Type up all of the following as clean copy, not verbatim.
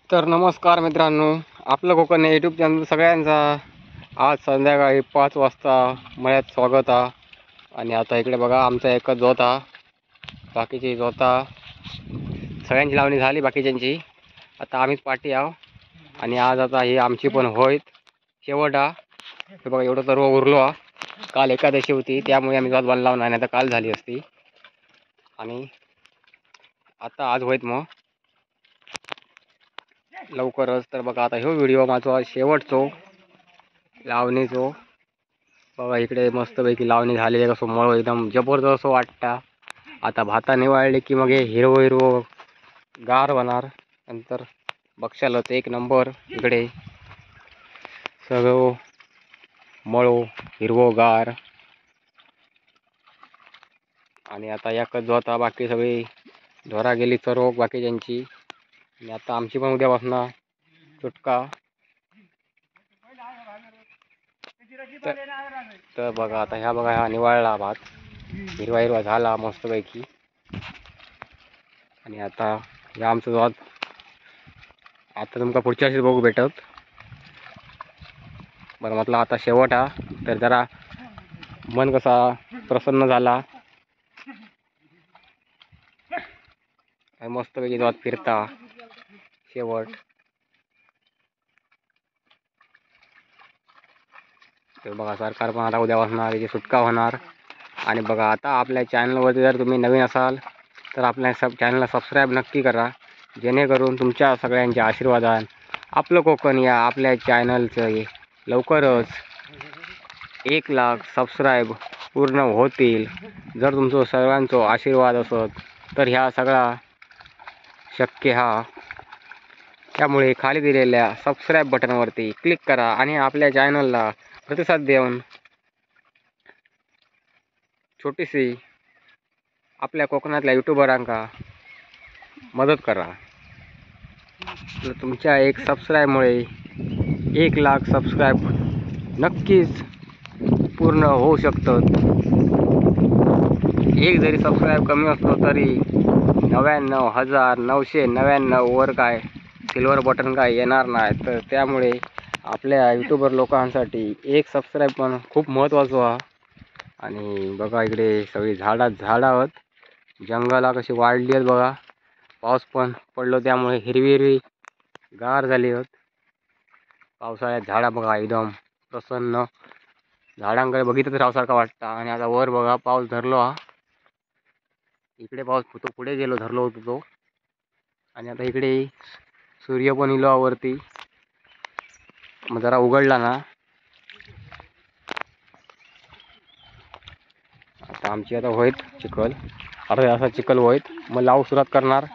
तर नमस्कार मित्रांनो, आपलं कोकण यूट्यूब चॅनल सगळ्यांचा आज संध्याकाळी 5 वाजता मळ्यात स्वागत आहे. आणि आता इकडे बघा आमचा एकच जोता, बाकीची जोता सगळ्यांची लावणी झाली बाकीच्यांची. आता आम्हीच पाठी आहो आणि आज आता ही आमची पण होईत शेवट हा. हे बघा एवढं सर्व उरलो हा. काल एकादशी होती त्यामुळे आम्ही जोत बांधला नाही, आता काल झाली असती आणि आता आज होईत मग लवकरच. तर बघा आता ह्यो व्हिडिओ माझा शेवटचो लावणीचो. बघा इकडे मस्तपैकी लावणी झाली आहे, कसं मळ एकदम जबरदस्त वाटता. आता भाता निवाळली की मग हे हिरवं हिरवं गार होणार. नंतर बक्षालच एक नंबर इकडे सगळं मळो हिरवो गार. आणि आता एकच जोता, बाकी सगळी ढोरा गेली चरो बाकीच्यांची. आणि आता आमची पण उद्यापासून चुटका. तर बघा आता ह्या बघा हा निवाळला भात हिरवा हिरवा झाला मस्तपैकी. आणि आता ह्या आमचं जोत आता तुमका पुढच्या वर्षी बघू भेटत. बरं म्हटलं आता शेवट हा, तर जरा मन कसा प्रसन्न झाला. मस्तपैकी जोत फिरता शेवट. तर बघा सरकार पण आता उद्यापासून याची सुटका होणार. आणि बघा आता आपल्या चॅनलवरती जर तुम्ही नवीन असाल तर आपल्या चॅनलला सबस्क्राईब नक्की करा, जेणेकरून तुमच्या सगळ्यांच्या आशीर्वादाने आपलं कोकण या आपल्या चॅनलचं लवकरच 1 लाख सबस्क्राईब पूर्ण होतील. जर तुमचं सर्वांचा आशीर्वाद असत तर ह्या सगळा शक्य हा. त्यामुळे खाली दिलेल्या सबस्क्राईब बटनवरती क्लिक करा आणि आपल्या चॅनलला प्रतिसाद देऊन छोटीशी आपल्या कोकणातल्या यूट्यूबरांका मदत करा. तुमच्या एक सबस्क्राईबमुळे 1 लाख सबस्क्राईब नक्कीच पूर्ण होऊ शकतं. एक जरी सबस्क्राईब कमी असलो तरी 99,999 वर काय सिल्वर बटन काय येणार नाही. तर त्यामुळे आपल्या यूट्यूबर लोकांसाठी एक सबस्क्राईब पण खूप महत्त्वाचं आहे. आणि बघा इकडे सगळी झाडं आहेत, जंगला कशी वाढली आहेत बघा. पाऊस पण पडलो त्यामुळे हिरवी हिरवी गार झाली आहेत. पावसाळ्यात झाडा बघा एकदम प्रसन्न, झाडांकडे बघितच रावसारखा वाटता. आणि आता वर बघा पाऊस धरलो हा, इकडे पाऊस पुढे गेलो धरलो होतो तो. आणि आता इकडे सूर्य पण इलो वरती, मग जरा उघडला ना. आता आमची आता होईत चिखल, अर्धा असा चिखल होईत मग लावू सुरुवात करणार.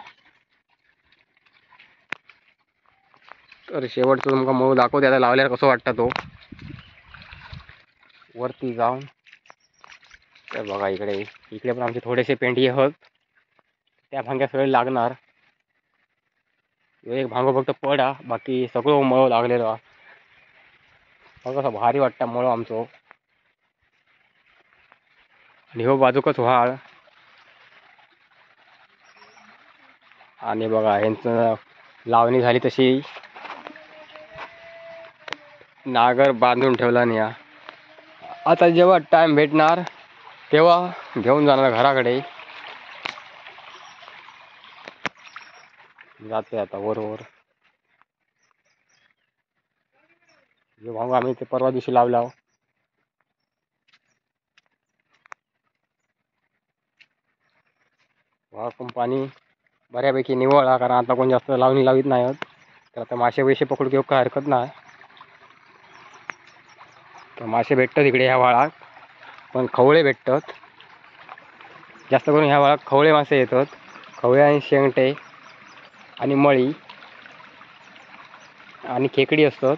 तर शेवटचं तुमका मऊ दाखवते आता लावल्यावर कसं वाटतं तो वरती जाऊन. तर बघा इकडे पण आमचे थोडेसे पेंडी आहेत, त्या भांग्या सगळे लागणार. एक भांगो फक्त पडा, बाकी सगळं मळ लागलेलं. बघा कसं भारी वाटतं मळ आमचं. आणि हो बाजूकच व्हाळ. आणि बघा ह्यांचं लावणी झाली तशी नागर बांधून ठेवला नाही. आता जेव्हा टाइम भेटणार तेव्हा घेऊन जाणार घराकडे. जाते आता वर. जे भाऊ आम्ही ते परवा दिवशी लावला. वाहून पाणी बऱ्यापैकी निवळा, कारण आता कोण जास्त लावणी लावित नाही आहोत. तर आता मासे पैसे पकडू घेऊ काय हरकत नाही. तर मासे भेटतात इकडे ह्या वाळात, पण खवळे भेटतात जास्त करून. ह्या वाळात खवळे मासे येतात, खवळे आणि शेंगटे आणि मळी आणि खेकडी असतात.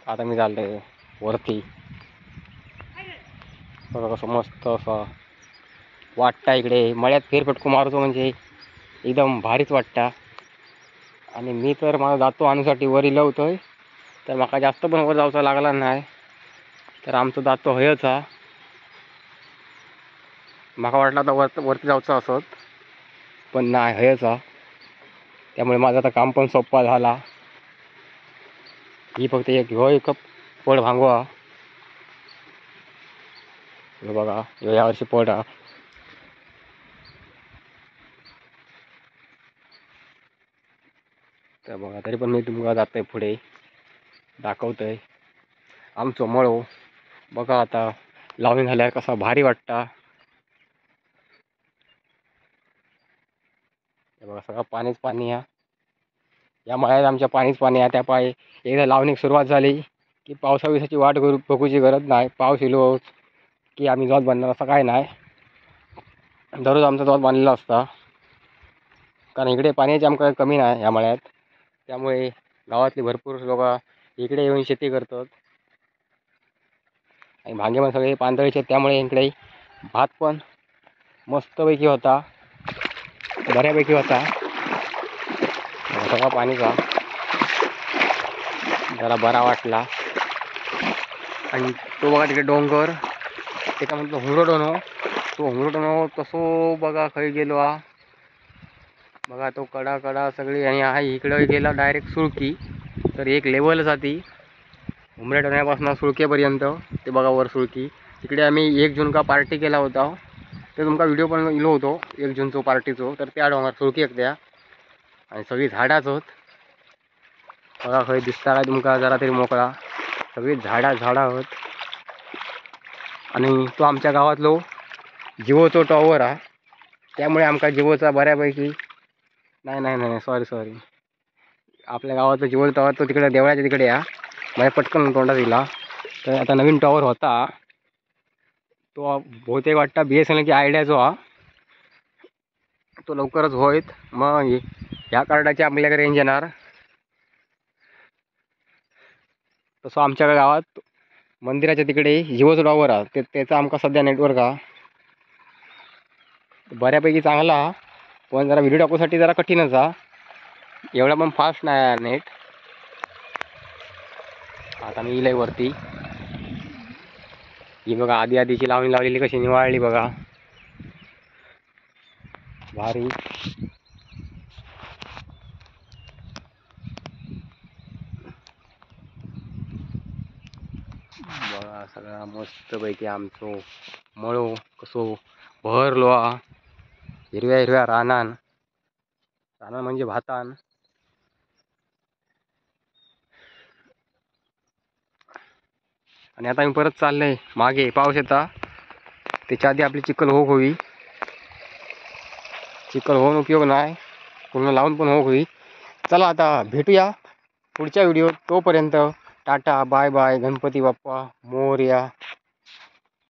आता मी चाललोय वरती. बघा कसं मस्त असं वाटतं इकडे मळ्यात फेरफटको मारतो म्हणजे एकदम भारीच वाटतं. आणि मी तर माझा जातो आणूसाठी वर इलवतोय, तर माका जास्त पण वर जाऊचा लागला नाही. तर आमचं जातो हयच हा. माका वाटलं आता वरती जाऊचं असत, पण नाही हेच हा. त्यामुळे माझं आता काम पण सोप्पा झाला. ही फक्त एक पड भांगवा. हे बघा यावर्षी पड हा. तर बघा तरी पण मी तुमका जातोय पुढे दाखवतोय आमचं मळो. बघा आता लावून झाल्यावर कसा भारी वाटता. हे बघा सगळं पाणीच पाणी आहे. या मळ्यात आमच्या पाणीच पाणी आहे. त्या पायी एकदा लावणीक सुरुवात झाली की पावसाची वाट बघूची गरज नाही. पाऊस इलो की आम्ही जोत बांधणार असं काय नाही. दररोज आमचा जोत बांधलेला असता, कारण इकडे पाण्याची आमका कमी नाही या मळ्यात. त्यामुळे गावातली भरपूर लोक इकडे येऊन शेती करतात. आणि भांगे पण सगळे पांतळीचे, त्यामुळे इकडे भात पण मस्तपैकी होता, बऱ्यापैकी होता. सगळा पाणीचा जरा बरा वाटला. आणि तो बघा तिकडे डोंगर, ते काय म्हणतो हुंगरोडोनो. तो हुंगरोडोनो तसो बघा खाली गेलो हा. बघा तो कडा सगळी आणि हा इकडं गेला डायरेक्ट सुळकी. तर एक लेवल जाती उमरेडोण्यापासून सुळकेपर्यंत. ते बघा वर सुळकी. तिकडे आम्ही 1 जून का पार्टी केला होता. ते तुमका व्हिडिओ पण इलो होतो 1 जूनचो पार्टीचो. तर त्या डोंगर सुळकी एक त्या आणि सगळी झाडाच होत. बघा खंय दिसता काय तुमका जरा तरी मोकळा, सगळी झाडा होत. आणि तो आमच्या गावातलो जिओचो टॉवर हा. त्यामुळे आमका जिओचा बऱ्यापैकी नाही सॉरी आपल्या गावातलं जिओचा टॉवर तो तिकडे देवळाच्या तिकडे हा. माझ्या पटकन तोंडात दिला. तर आता नवीन टॉवर होता तो बहुतेक वाटता BSNL की आयडियाचो हा. तो लवकरच होईत. मग ह्या कार्डाची आपल्याकडे रेंज येणार. तसं आमच्या गावात मंदिराच्या तिकडे जिओचा टॉवर हा. त्याचा आमका सध्या नेटवर्क हा बऱ्यापैकी चांगला हा. पण जरा व्हिडिओ टाकूसाठी जरा कठीणच हा. एवढा पण फास्ट नाही नेट. आता मी इलय वरती. ही बघा आधीची लावणी लावलेली कशी निवाळली बघा, भारी. बघा सगळा मस्तपैकी आमचो मळो कसो भरलो हा. हिरव्या रानान म्हणजे भातान. आणि आता मी परत चाललंय मागे. पाऊस येता त्याच्या आधी आपली चिखल होई. चिखल होऊन उपयोग नाही, पूर्ण लावून पण होई. चला आता भेटूया पुढच्या व्हिडिओत. तोपर्यंत tata bye bye. Ganpati Bappa Morya.